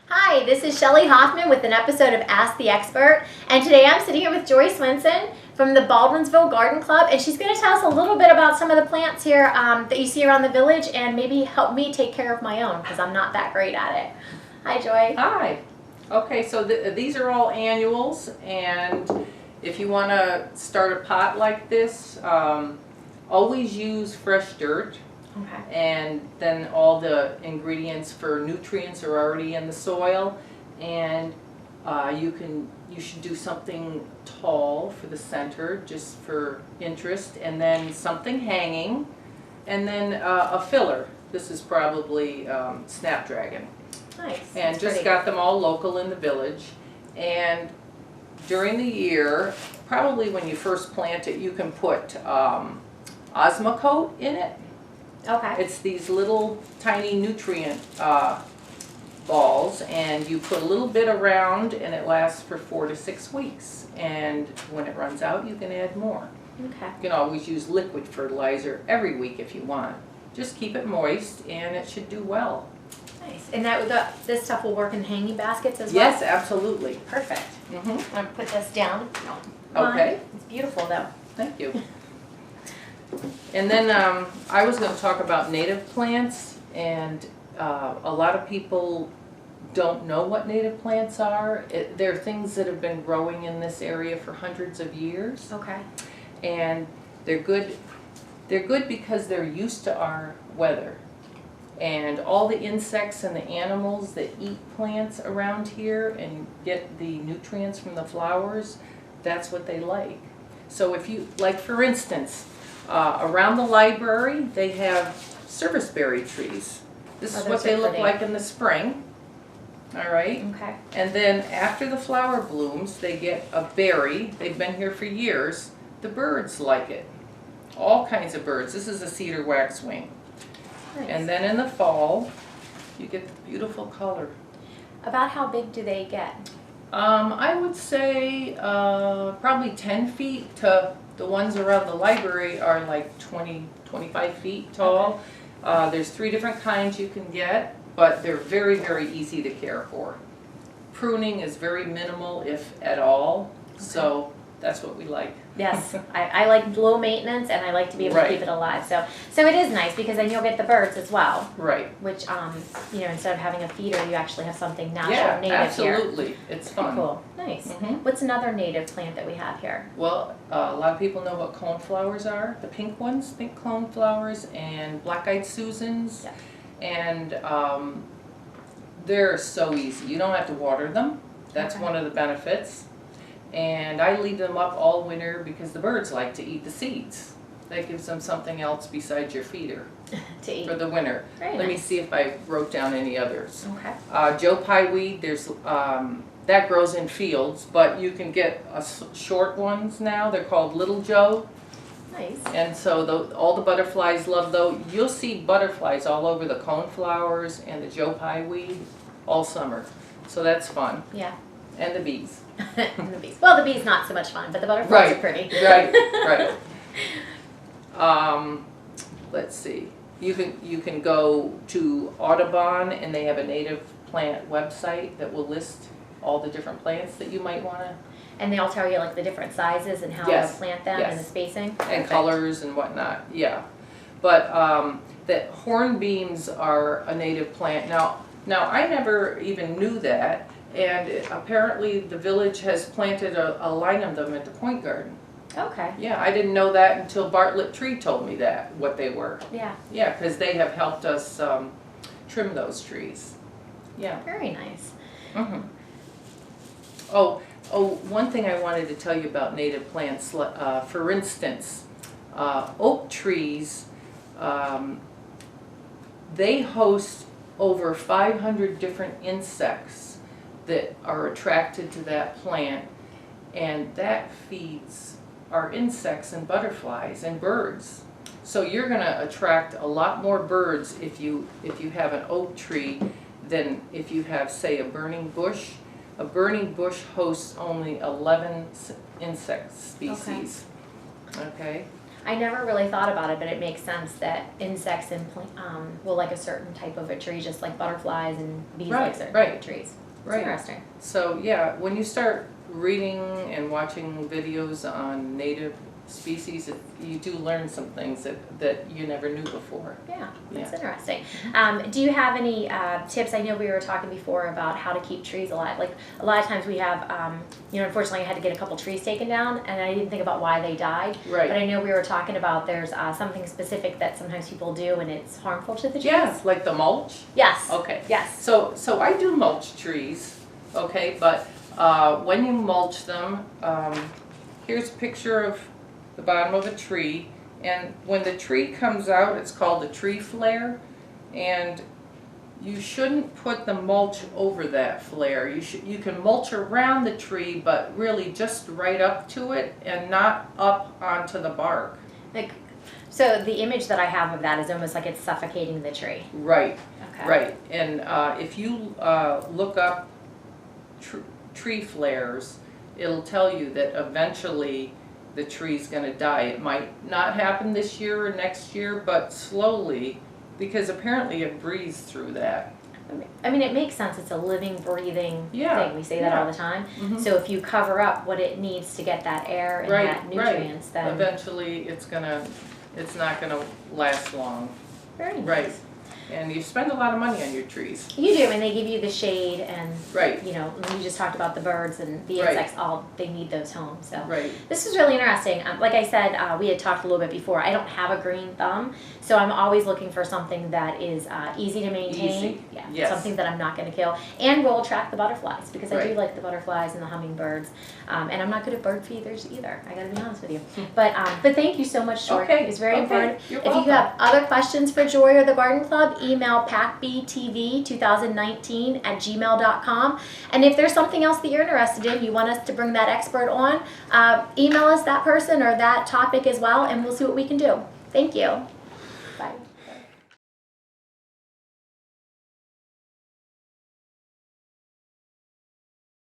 Hi, this is Shelley Hoffman with an episode of Ask the Expert, and today I'm sitting here with Joy Swensen from the Baldwinsville Garden Club, and she's going to tell us a little bit about some of the plants here that you see around the village and maybe help me take care of my own because I'm not that great at it. Hi, Joy. Hi. Okay, so these are all annuals, and if you want to start a pot like this, always use fresh dirt. Okay. And then all the ingredients for nutrients are already in the soil, and you should do something tall for the center just for interest, and then something hanging, and then a filler. This is probably snapdragon. Nice. And That's just pretty. got them all local in the village. And during the year, probably when you first plant it, you can put osmocote in it. Okay. It's these little tiny nutrient balls, and you put a little bit around, and it lasts for 4 to 6 weeks. And when it runs out, you can add more. Okay. You can always use liquid fertilizer every week if you want. Just keep it moist, and it should do well. Nice. And this stuff will work in hanging baskets as well? Yes, absolutely. Perfect. Mm-hmm. I'm going to put this down. If you don't mind. Okay. It's beautiful though. Thank you. And then I was going to talk about native plants, and a lot of people don't know what native plants are. They're things that have been growing in this area for hundreds of years, Okay. and they're good. They're good because they're used to our weather, and all the insects and the animals that eat plants around here and get the nutrients from the flowers, that's what they like. So if you, like for instance, around the library, they have serviceberry trees. This is what they look like in the spring. All right. Okay. And then after the flower blooms, they get a berry. They've been here for years. The birds like it. All kinds of birds. This is a cedar waxwing. Nice. And then in the fall, you get the beautiful color. About how big do they get? I would say probably 10 feet to the ones around the library are like 20, 25 feet tall. Okay. There's 3 different kinds you can get, but they're very, very easy to care for. Pruning is very minimal, if at all, so that's what we like. Yes, I like low maintenance and I like to be able to Right. keep it alive. So it is nice because then you'll get the birds as well, Right. which instead of having a feeder, you actually have something natural, Yeah, native here. absolutely. It's fun. Cool, nice. Mhm. What's another native plant that we have here? Well, a lot of people know what coneflowers are, the pink ones, pink coneflowers, and black-eyed Susans. Yeah. And they're so easy. You don't have to water them. That's Okay. one of the benefits. And I leave them up all winter because the birds like to eat the seeds. That gives them something else besides your feeder To eat. for the winter. Very Let me nice. see if I wrote down any others. Okay. Joe Pye weed, there's that grows in fields, but you can get short ones now. They're called Little Joe, Nice. and so all the butterflies love those. You'll see butterflies all over the coneflowers and the Joe Pye weed all summer, so that's fun. Yeah. And the bees. And the bees. Well, the bees not so much fun, but the butterflies are pretty. Right. Let's see. You can go to Audubon, and they have a native plant website that will list all the different plants that you might want to, And they all tell you like the different sizes and how Yes. to plant them Yes. and the spacing. and Perfect. colors and whatnot. Yeah, but the hornbeams are a native plant. Now I never even knew that, and apparently the village has planted a line of them at the Point Garden. Okay. Yeah, I didn't know that until Bartlett Tree told me that, what they were. Yeah. Yeah, because they have helped us trim those trees. Yeah. Very nice. Mm-hmm. Oh, one thing I wanted to tell you about native plants, for instance, oak trees, they host over 500 different insects that are attracted to that plant, and that feeds our insects and butterflies and birds. So you're going to attract a lot more birds if you have an oak tree than if you have, say, a burning bush. A burning bush hosts only 11 insect species. Okay. I never really thought about it, but it makes sense that insects will like a certain type of a tree, just like butterflies and bees like certain type of trees. It's interesting. So yeah, when you start reading and watching videos on native species, you do learn some things that you never knew before. Yeah, that's interesting. Do you have any tips? I know we were talking before about how to keep trees alive. Like a lot of times we have, unfortunately I had to get a couple trees taken down and I didn't think about why they died. Right. But I know we were talking about there's something specific that sometimes people do and it's harmful to the trees. Yes, like the mulch? Yes. Okay. Yes. So I do mulch trees, okay, but when you mulch them, here's a picture of the bottom of a tree, and when the tree comes out, it's called a tree flare, and you shouldn't put the mulch over that flare. You can mulch around the tree, but really just right up to it and not up onto the bark. So the image that I have of that is almost like it's suffocating the tree. Right. Okay. Right, and if you look up tree flares, it'll tell you that eventually the tree's gonna die. It might not happen this year or next year, but slowly, because apparently it breathes through that. I mean, it makes sense. It's a living, breathing thing. We say that all the time. Mm-hmm. So if you cover up what it needs to get that air and that nutrients, then eventually it's not gonna last long. Very nice. Right. And you spend a lot of money on your trees. You do, and they give you the shade, and you just talked about the birds and the insects. They need those homes. So this is really interesting. Like I said, we had talked a little bit before. I don't have a green thumb, so I'm always looking for something that is easy to maintain. Something that I'm not going to kill, and will attract the butterflies because I do like the butterflies and the hummingbirds. And I'm not good at bird feeders either. I got to be honest with you. But thank you so much, Joy. Okay. It's very important. You're if welcome. you have other questions for Joy or the Garden Club, email PAC-B TV2019@gmail.com. And if there's something else that you're interested in, you want us to bring that expert on, email us that person or that topic as well, and we'll see what we can do. Thank you. Bye.